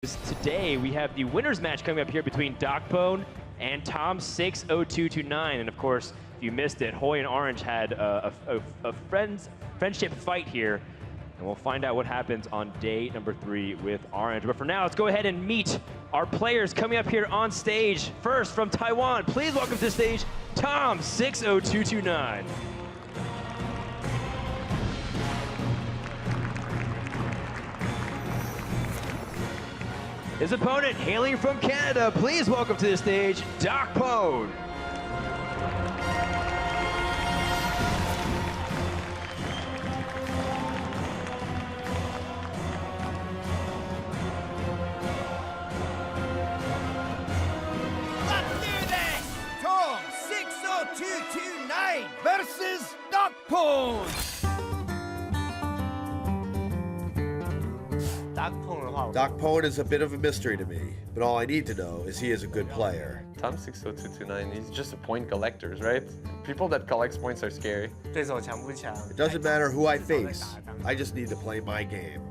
Today we have the winners match coming up here between DocPwn and Tom60229, and of course, if you missed it, Hoy and Orange had a friendship fight here, and we'll find out what happens on day number 3 with Orange. But for now, let's go ahead and meet our players coming up here on stage. First, from Taiwan, please welcome to the stage Tom60229. His opponent, hailing from Canada, please welcome to the stage, DocPwn. Let's do this! Tom60229 versus DocPwn! DocPwn is a bit of a mystery to me, but all I need to know is he is a good player. Tom60229, he's just a point collector, right? People that collect points are scary. It doesn't matter who I face, I just need to play my game.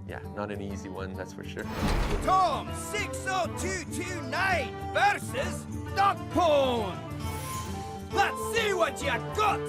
Yeah, not an easy one, that's for sure. Tom60229 versus DocPwn! Let's see what you got!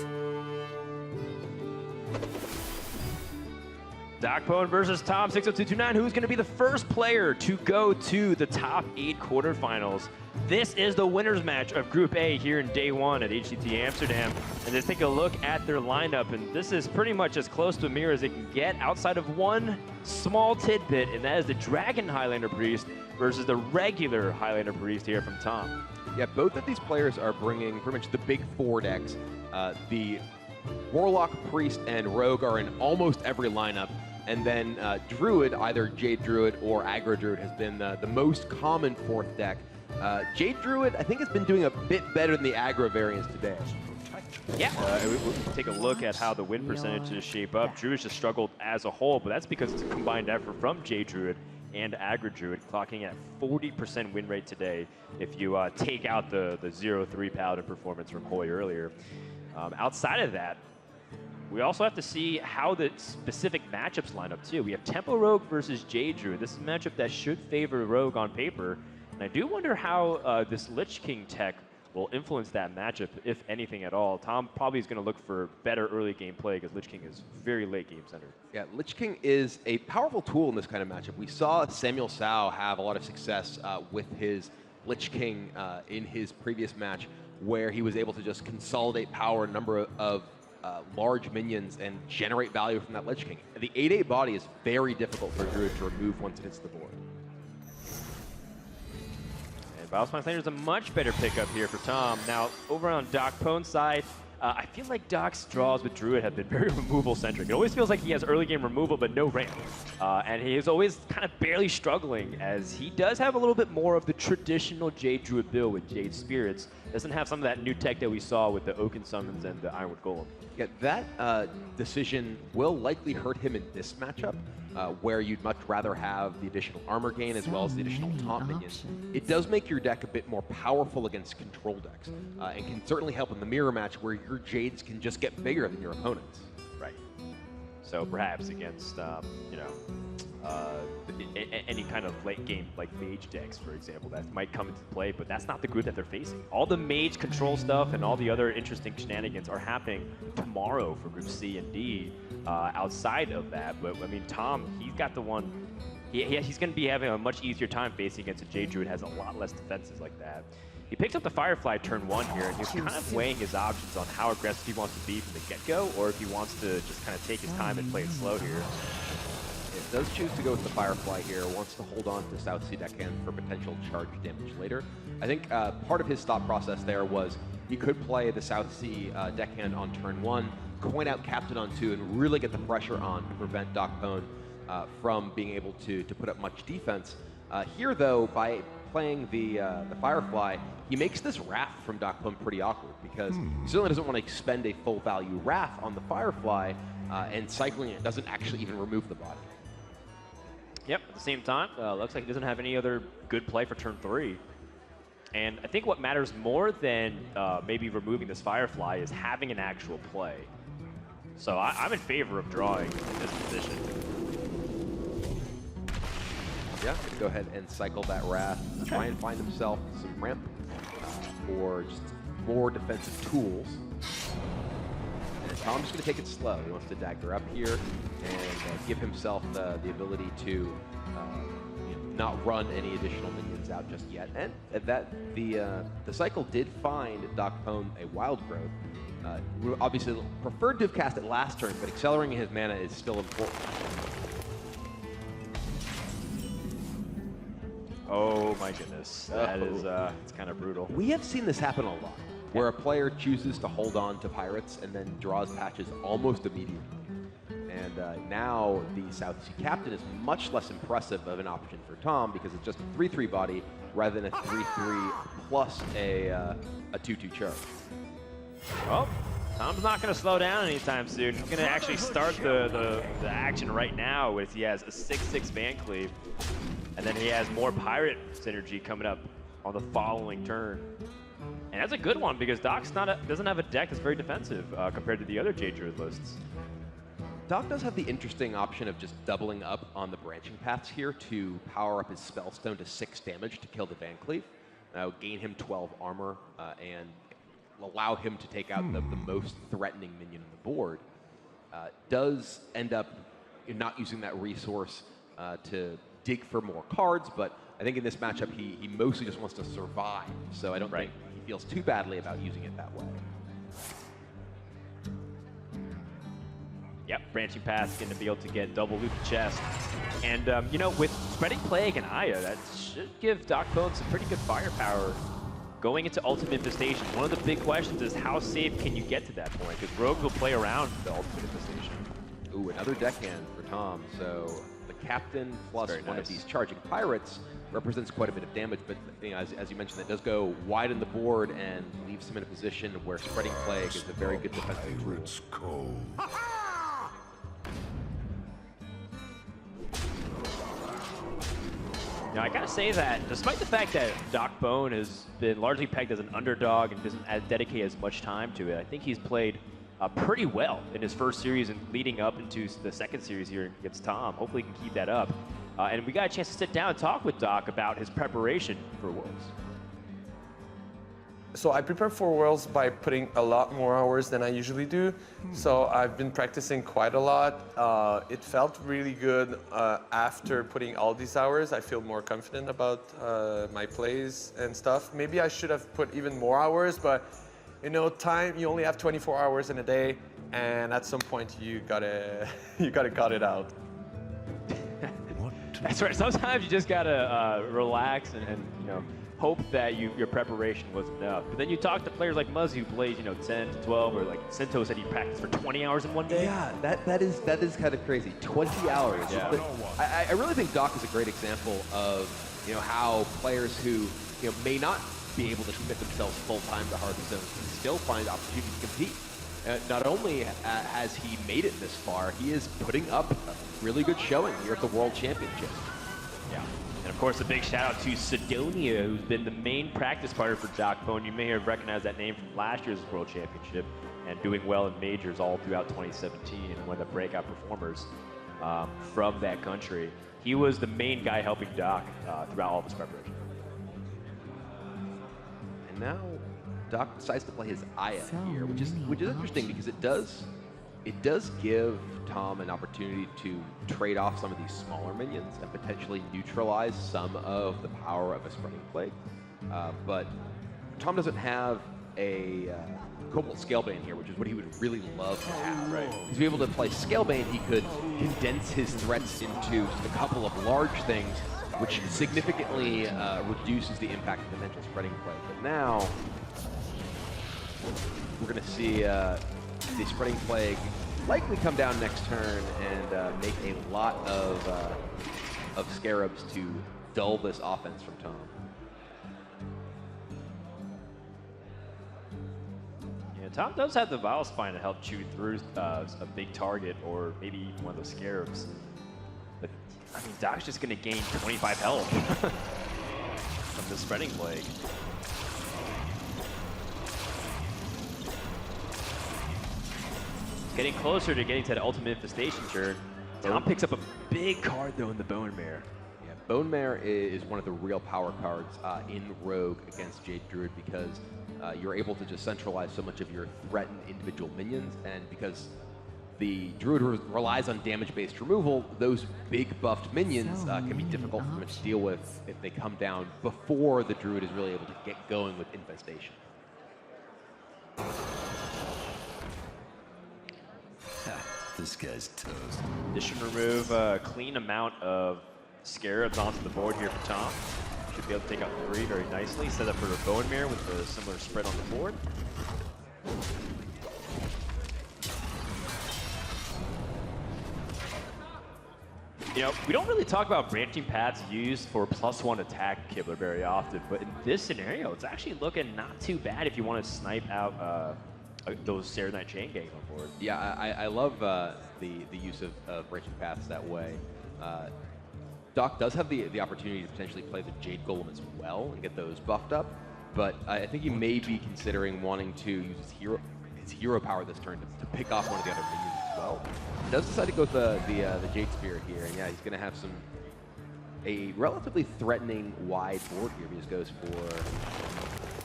DocPwn versus Tom60229. Who's going to be the first player to go to the top 8 quarterfinals? This is the winners match of Group A here in day 1 at HCT Amsterdam. And let's take a look at their lineup. And this is pretty much as close to a mirror as it can get outside of one small tidbit, and that is the Dragon Highlander Priest versus the regular Highlander Priest here from Tom. Yeah, both of these players are bringing pretty much the big 4 decks. The Warlock, Priest, and Rogue are in almost every lineup. And then Druid, either Jade Druid or Aggro Druid, has been the most common 4th deck. Jade Druid, I think, has been doing a bit better than the Aggro variants today. Yeah, we'll take a look at how the win percentages shape up. Druid's just struggled as a whole, but that's because it's a combined effort from Jade Druid and Aggro Druid, clocking at 40% win rate today if you take out the 0-3 Paladin performance from Hoy earlier. Outside of that, we also have to see how the specific matchups line up too. We have Tempo Rogue versus Jade Druid. This is a matchup that should favor Rogue on paper. And I do wonder how this Lich King tech will influence that matchup, if anything at all. Tom probably is going to look for better early game play because Lich King is very late game centered. Yeah, Lich King is a powerful tool in this kind of matchup. We saw Samuel Sao have a lot of success with his Lich King in his previous match, where he was able to just consolidate power a number of large minions and generate value from that Lich King. The 8/8 body is very difficult for Druid to remove once it hits the board. And Biospine Slayer is a much better pickup here for Tom. Now, over on DocPwn's side, I feel like Doc's draws with Druid have been very removal-centric. It always feels like he has early game removal, but no ramp. And he is always kind of barely struggling, as he does have a little bit more of the traditional Jade Druid build with Jade Spirits. Doesn't have some of that new tech that we saw with the Oaken Summons and the Ironwood Golem. Yeah, that decision will likely hurt him in this matchup, where you'd much rather have the additional armor gain as well as the additional taunt minions. It does make your deck a bit more powerful against control decks, and can certainly help in the mirror match where your Jades can just get bigger than your opponents. Right. So perhaps against, any kind of late game like mage decks, for example, that might come into play, but that's not the group that they're facing. All the mage control stuff and all the other interesting shenanigans are happening tomorrow for Group C and D outside of that. But I mean, Tom, he's got the one, he's going to be having a much easier time facing against a Jade Druid, has a lot less defenses like that. He picks up the Firefly turn 1 here, and he's kind of weighing his options on how aggressive he wants to be from the get-go, or if he wants to just kind of take his time and play it slow here. It does choose to go with the Firefly here, wants to hold on to South Sea deckhand for potential charge damage later. I think part of his thought process there was he could play the South Sea deckhand on turn 1, coin out Captain on 2, and really get the pressure on to prevent DocPwn from being able to put up much defense. Here, though, by playing the Firefly, he makes this Wrath from DocPwn pretty awkward, because he certainly doesn't want to expend a full value Wrath on the Firefly, and cycling it doesn't actually even remove the body. Yep, at the same time, looks like he doesn't have any other good play for turn 3. And I think what matters more than maybe removing this Firefly is having an actual play. So I'm in favor of drawing in this position. Yeah, gonna go ahead and cycle that Wrath. Try and find himself some ramp or just more defensive tools. And Tom's just gonna take it slow. He wants to dagger up here and give himself the ability to you know, not run any additional minions out just yet. And that the cycle did find DocPwn a Wild Growth. We obviously preferred to have cast it last turn, but accelerating his mana is still important. Oh my goodness, that is it's kind of brutal. We have seen this happen a lot, where a player chooses to hold on to Pirates and then draws patches almost immediately. And now the South Sea Captain is much less impressive of an option for Tom because it's just a 3/3 body rather than a 3/3 plus a 2/2 charge. Well, Tom's not going to slow down anytime soon. He's going to actually start the action right now with he has a 6/6 Van Cleave, and then he has more Pirate synergy coming up on the following turn. And that's a good one because Doc's doesn't have a deck that's very defensive compared to the other Jade Druid lists. Doc does have the interesting option of just doubling up on the branching paths here to power up his Spellstone to 6 damage to kill the Van Cleave, gain him 12 armor, and allow him to take out the most threatening minion on the board. Does end up not using that resource to dig for more cards, but I think in this matchup he mostly just wants to survive, so I don't think he feels too badly about using it that way. Yep, Branching Path's going to be able to get double loot chest. And, you know, with Spreading Plague and Aya, that should give DocPwn some pretty good firepower going into Ultimate Infestation. One of the big questions is how safe can you get to that point? Because Rogue will play around the Ultimate Infestation. Ooh, another deckhand for Tom. So the Captain plus one of these charging Pirates represents quite a bit of damage, but you know, as you mentioned, that does go wide in the board and leaves him in a position where Spreading Plague is a very good defensive tool. Now, I gotta say that, despite the fact that DocPwn has been largely pegged as an underdog and doesn't dedicate as much time to it, I think he's played pretty well in his first series and leading up into the second series here against Tom. Hopefully he can keep that up. And we got a chance to sit down and talk with Doc about his preparation for Worlds. So I prepare for Worlds by putting a lot more hours than I usually do. So I've been practicing quite a lot. It felt really good after putting all these hours. I feel more confident about my plays and stuff. Maybe I should have put even more hours, but you know, time, you only have 24 hours in a day, and at some point you gotta cut it out. That's right. Sometimes you just gotta relax and you know, hope that your preparation was enough. But then you talk to players like Muzz who plays, you know, 10 to 12, or like Sento said he practiced for 20 hours in one day. Yeah, that is kind of crazy. 20 hours. Yeah. But I really think Doc is a great example of, you know, how players who, you know, may not be able to commit themselves full time to Hearthstone can still find opportunity to compete. Not only has he made it this far, he is putting up a really good showing here at the World Championship. Yeah. And of course, a big shout out to Sidonia, who's been the main practice partner for DocPwn. You may have recognized that name from last year's World Championship and doing well in majors all throughout 2017 and one of the breakout performers from that country. He was the main guy helping Doc throughout all of his preparation. And now Doc decides to play his Aya here, which is interesting because it does give Tom an opportunity to trade off some of these smaller minions and potentially neutralize some of the power of a Spreading Plague. But Tom doesn't have a Cobalt Scalebane here, which is what he would really love to have. Right. To be able to play Scalebane, he could condense his threats into just a couple of large things, which significantly reduces the impact of potential Spreading Plague. But now we're going to see the Spreading Plague likely come down next turn and make a lot of Scarabs to dull this offense from Tom. Yeah, Tom does have the Vile Spine to help chew through a big target or maybe even one of those Scarabs. But, I mean, Doc's just going to gain 25 health from the Spreading Plague. Getting closer to getting to the Ultimate Infestation turn. Tom picks up a big card, though, in the Bone Mare. Yeah, Bone Mare is one of the real power cards in Rogue against Jade Druid because you're able to just centralize so much of your threatened individual minions, and because the Druid relies on damage-based removal, those big buffed minions can be difficult for them to deal with if they come down before the Druid is really able to get going with Infestation. This guy's toast. This should remove a clean amount of Scarabs onto the board here for Tom. Should be able to take out 3 very nicely. Set up for a Bone Mare with a similar spread on the board. You know, we don't really talk about branching paths used for +1 attack Kibler very often, but in this scenario, it's actually looking not too bad if you want to snipe out those Serenite chain gangs on board. Yeah, I love the use of branching paths that way. Doc does have the opportunity to potentially play the Jade Golem as well and get those buffed up, but I think he may be considering wanting to use his hero power this turn to pick off one of the other minions as well. He does decide to go with the Jade Spirit here, and yeah, he's going to have a relatively threatening wide board here. He just goes for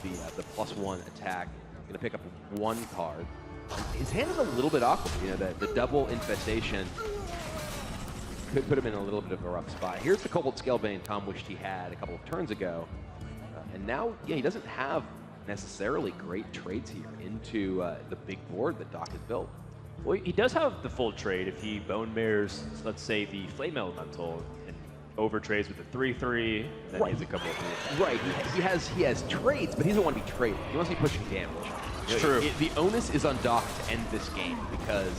the +1 attack. Going to pick up 1 card. His hand is a little bit awkward. You know, the double Infestation could put him in a little bit of a rough spot. Here's the Cobalt Scalebane Tom wished he had a couple of turns ago. And now, yeah, he doesn't have necessarily great trades here into the big board that Doc has built. Well, he does have the full trade if he Bone Mares, let's say, the Flame Elemental and overtrades with the 3/3, then he has a couple of 3 attacks. Right, he has trades, but he doesn't want to be traded. He wants to be pushing damage. It's true. The onus is on Doc to end this game because,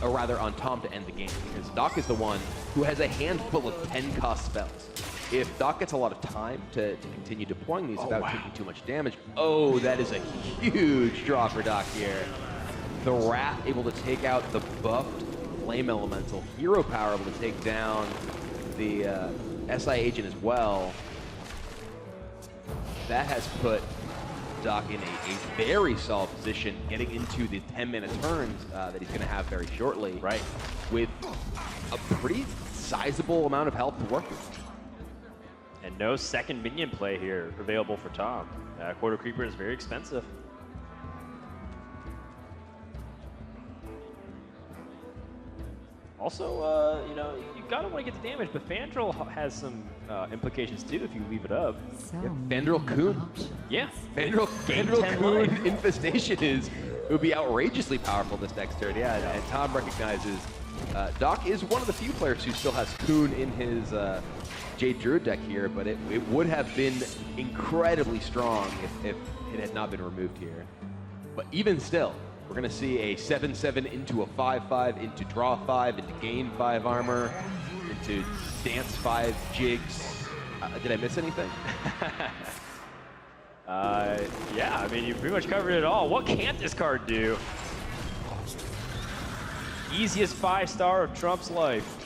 or rather on Tom to end the game, because Doc is the one who has a handful of 10-cost spells. If Doc gets a lot of time to continue deploying these without taking too much damage, that is a huge draw for Doc here. The Wrath able to take out the buffed Flame Elemental. Hero Power able to take down the SI Agent as well. That has put Doc in a very solid position getting into the 10-minute turns that he's going to have very shortly. Right. With a pretty sizable amount of health to work with. And no second minion play here available for Tom. Quarter Creeper is very expensive. Also, you know, you gotta want to get the damage, but Fandral has some implications too if you leave it up. Fandral Coon. Yeah. Fandral 10 Coon life. Infestation it would be outrageously powerful this next turn. Yeah, and Tom recognizes Doc is one of the few players who still has Coon in his Jade Druid deck here, but it would have been incredibly strong if it had not been removed here. But even still, we're going to see a 7/7 into a 5/5, into draw 5, into gain 5 armor, into dance 5 jigs. Did I miss anything? Yeah, I mean, you pretty much covered it all. What can't this card do? Easiest 5-star of Trump's life.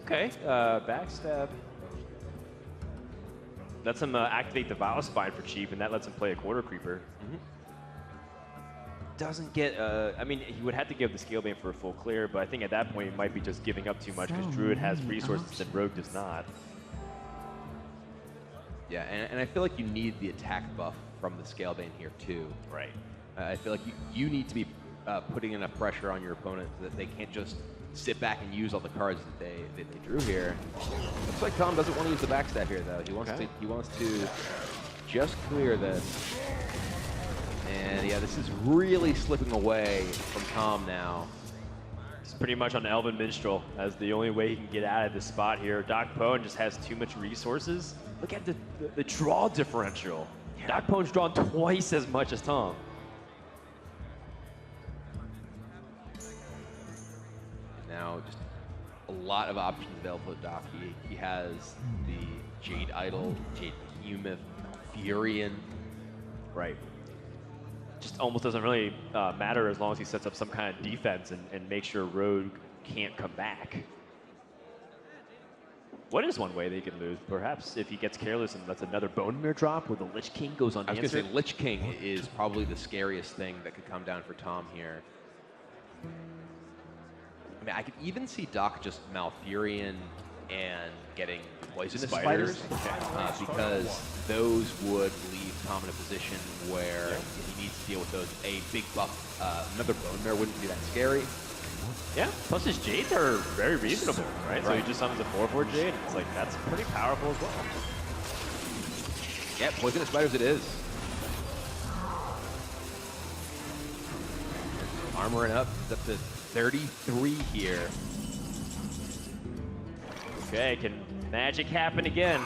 Okay, backstab. Lets him activate the Vile Spine for cheap, and that lets him play a Quarter Creeper. Doesn't get, I mean, he would have to give the Scalebane for a full clear, but I think at that point he might be just giving up too much because Druid has resources and Rogue does not. Yeah, and I feel like you need the attack buff from the Scalebane here too. Right. I feel like you need to be putting enough pressure on your opponent so that they can't just sit back and use all the cards that they drew here. Looks like Tom doesn't want to use the backstab here though. He wants to just clear this. And yeah, this is really slipping away from Tom now. He's pretty much on Elven Minstrel as the only way he can get out of this spot here. DocPwn just has too much resources. Look at the draw differential. Yeah. DocPwn's drawn twice as much as Tom. Now, just a lot of options available to Doc. He has the Jade Idol, Jade Behemoth, Furion. Right. Just almost doesn't really matter as long as he sets up some kind of defense and makes sure Rogue can't come back. What is one way they could lose? Perhaps if he gets careless and lets another Bone Mare drop where the Lich King goes unanswered. I was going to say Lich King is probably the scariest thing that could come down for Tom here. I mean, I could even see Doc just Malfurion and getting poisonous Spiders. spiders, because those would leave Tom in a position where if he needs to deal with those, a big buff, another Bone Mare wouldn't be that scary. Yeah, plus his Jades are very reasonable, right? So he just summons a 4/4 Jade. It's like, that's pretty powerful as well. Yeah, poisonous spiders it is. Armoring up, it's up to 33 here. Okay, can magic happen again?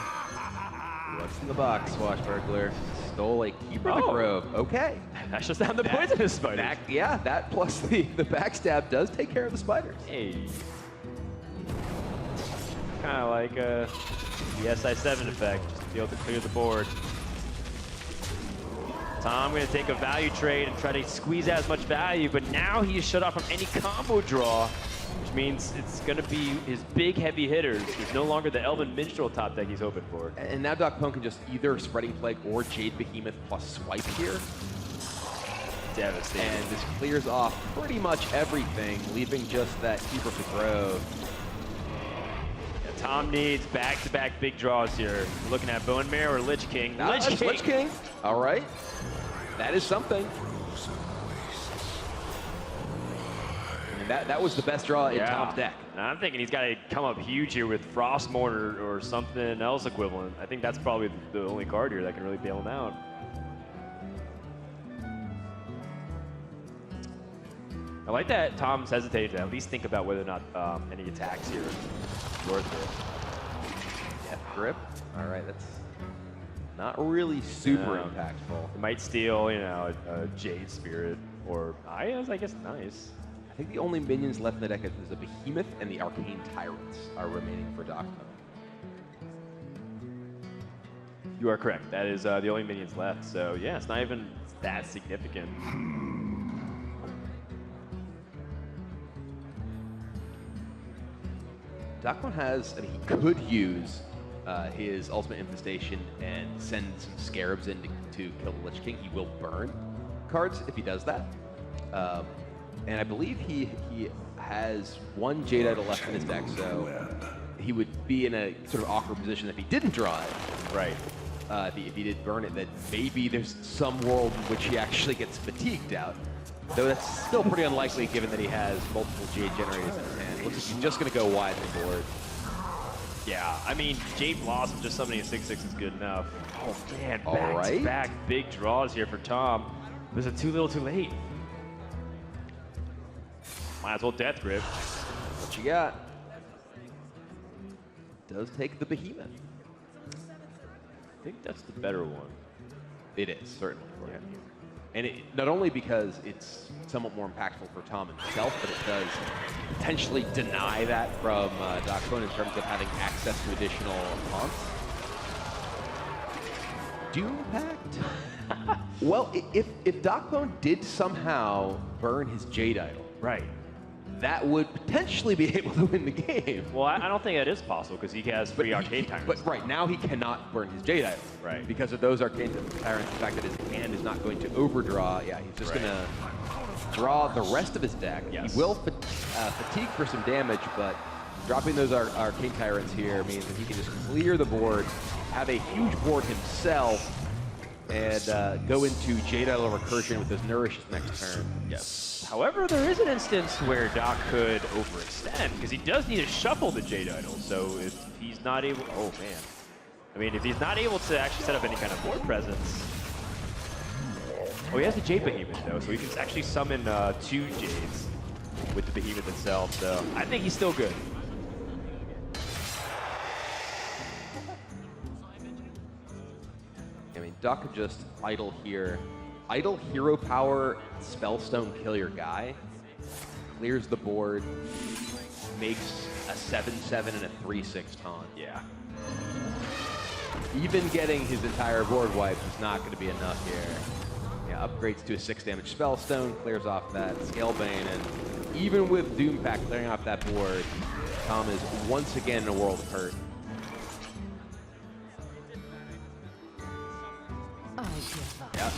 What's in the box, Swashbuckler? Stole a Keeper of the Oh. Grove. Okay. That's just down the poisonous spiders. Yeah, that plus the backstab does take care of the spiders. Hey. Kind of like the SI7 effect, just to be able to clear the board. Tom going to take a value trade and try to squeeze out as much value, but now he's shut off from any combo draw, which means it's going to be his big heavy hitters. It's no longer the Elven Minstrel top deck he's hoping for. And now DocPwn can just either Spreading Plague or Jade Behemoth plus swipe here. Devastating. And this clears off pretty much everything, leaving just that Keeper of the Grove. Yeah, Tom needs back-to-back big draws here. We're looking at Bone Mare or Lich King. Lich King. All right. That is something. And that was the best draw in Tom's deck. And I'm thinking he's got to come up huge here with Frostmourne or something else equivalent. I think that's probably the only card here that can really bail him out. I like that Tom's hesitated to at least think about whether or not any attacks here are worth it. Death Grip. All right, that's not really super No. impactful. It might steal, you know, a Jade Spirit or Aya's, I guess, nice. I think the only minions left in the deck is a Behemoth and the Arcane Tyrants are remaining for DocPwn. You are correct. That is the only minions left. So, yeah, it's not even that significant. DocPwn has, I mean, he could use his Ultimate Infestation and send some Scarabs in to kill the Lich King. He will burn cards if he does that. And I believe he has one Jade Idol left in his deck, so he would be in a sort of awkward position if he didn't draw it. Right. If he did burn it, that maybe there's some world in which he actually gets fatigued out. Though that's still pretty unlikely given that he has multiple Jade generators in his hand. Looks like he's just going to go wide on the board. Yeah, I mean, Jade Blossom just summoning a 6/6 is good enough. Oh, man, All back-to-back big draws here for Tom. Was it too little too late? Might as well Death Grip. What you got? Does take the Behemoth. I think that's the better one. It is, certainly. Yeah. And it, not only because it's somewhat more impactful for Tom himself, but it does potentially deny that from DocPwn in terms of having access to additional haunts. Doom Pact? Well, if DocPwn did somehow burn his Jade Idol, Right. that would potentially be able to win the game. Well, I don't think that is possible because he has free Arcane Tyrants. But right now he cannot burn his Jade Idol. Right. Because of those Arcane Tyrants, the fact that his hand is not going to overdraw, yeah, he's just Right. going to draw the rest of his deck. Yes. He will fatigue for some damage, but dropping those Arcane Tyrants here means that he can just clear the board, have a huge board himself, and go into Jade Idol Recursion with his Nourishes next turn. Yes. However, there is an instance where Doc could overextend because he does need to shuffle the Jade Idol. So if he's not able, oh man, I mean, if he's not able to actually set up any kind of board presence, oh, he has the Jade Behemoth though, so he can actually summon 2 Jades with the Behemoth itself. So I think he's still good. I mean, Doc could just idle here. Idle Hero Power, Spellstone, kill your guy. Clears the board, makes a 7/7 and a 3/6 taunt. Yeah. Even getting his entire board wiped is not going to be enough here. Yeah, upgrades to a 6 damage Spellstone, clears off that Scalebane, and even with Doom Pact clearing off that board, Tom is once again in a world of hurt. Yep.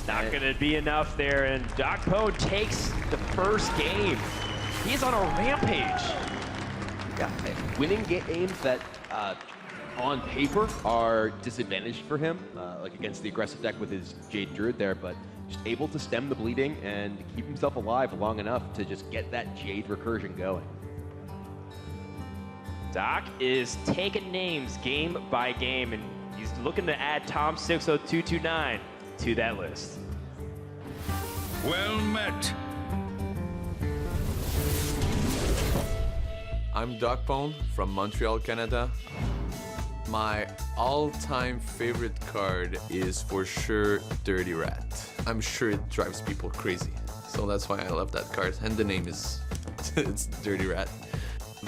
Not going to be enough there, and DocPwn takes the first game. He's on a rampage. Yeah, winning games that on paper are disadvantaged for him, like against the aggressive deck with his Jade Druid there, but just able to stem the bleeding and keep himself alive long enough to just get that Jade recursion going. Doc is taking names game by game, and he's looking to add Tom60229 to that list. Well met. I'm DocPwn from Montreal, Canada. My all-time favorite card is for sure Dirty Rat. I'm sure it drives people crazy, so that's why I love that card. And the name is it's Dirty Rat.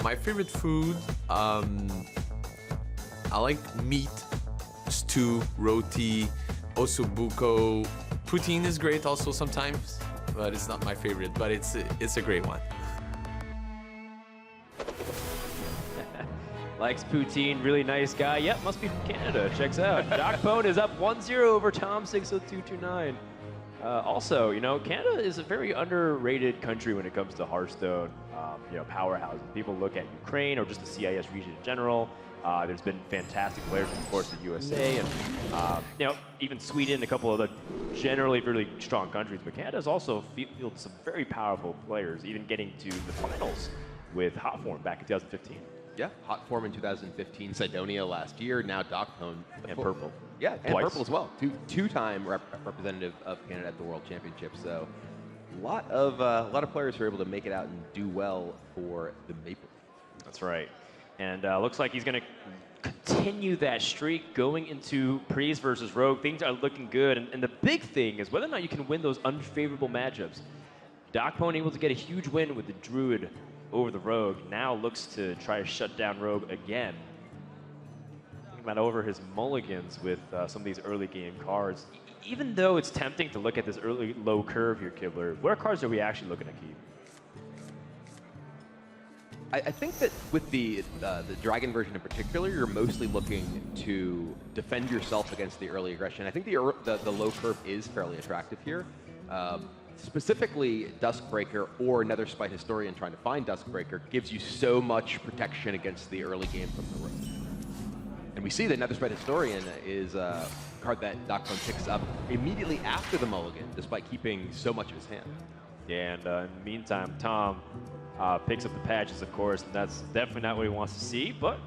My favorite food, I like meat, stew, roti, ossobuco. Poutine is great also sometimes, but it's not my favorite. But it's a great one. Likes poutine, really nice guy. Yep, must be from Canada. Checks out. DocPwn is up 1-0 over Tom60229. Also, you know, Canada is a very underrated country when it comes to Hearthstone, you know, powerhouses. People look at Ukraine or just the CIS region in general. There's been fantastic players, of course, the USA and, you know, even Sweden, a couple of other generally really strong countries. But Canada's also fielded some very powerful players, even getting to the finals with Hot Form back in 2015. Yeah, Hot Form in 2015, Sidonia last year, now DocPwn. And Purple. Yeah, and Twice. Purple as well. Two-time representative of Canada at the World Championships. So a lot of players who are able to make it out and do well for the Maple Leaf. That's right. And looks like he's going to continue that streak going into Priest versus Rogue. Things are looking good. And the big thing is whether or not you can win those unfavorable matchups. DocPwn able to get a huge win with the Druid over the Rogue. Now looks to try to shut down Rogue again. Thinking about over his mulligans with some of these early game cards. Even though it's tempting to look at this early low curve here, Kibler, what cards are we actually looking to keep? I think that with the Dragon version in particular, you're mostly looking to defend yourself against the early aggression. I think the low curve is fairly attractive here. Specifically, Duskbreaker or Nether Spite Historian trying to find Duskbreaker gives you so much protection against the early game from the Rogue. And we see that Nether Spite Historian is a card that DocPwn picks up immediately after the mulligan, despite keeping so much of his hand. Yeah, and in the meantime, Tom picks up the patches, of course, and that's definitely not what he wants to see, but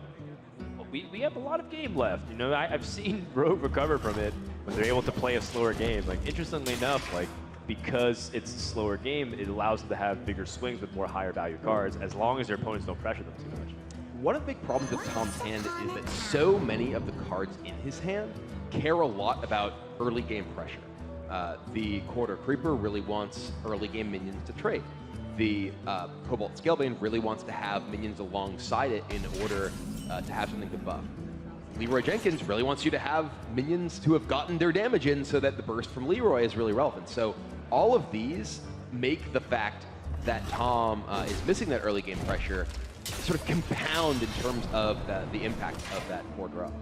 we have a lot of game left. You know, I've seen Rogue recover from it when they're able to play a slower game. Like, interestingly enough, like, because it's a slower game, it allows them to have bigger swings with more higher value cards, as long as their opponents don't pressure them too much. One of the big problems with Tom's hand is that so many of the cards in his hand care a lot about early game pressure. The Corridor Creeper really wants early game minions to trade. The Cobalt Scalebane really wants to have minions alongside it in order to have something to buff. Leroy Jenkins really wants you to have minions to have gotten their damage in so that the burst from Leroy is really relevant. So all of these make the fact that Tom is missing that early game pressure sort of compound in terms of the impact of that 4 drop.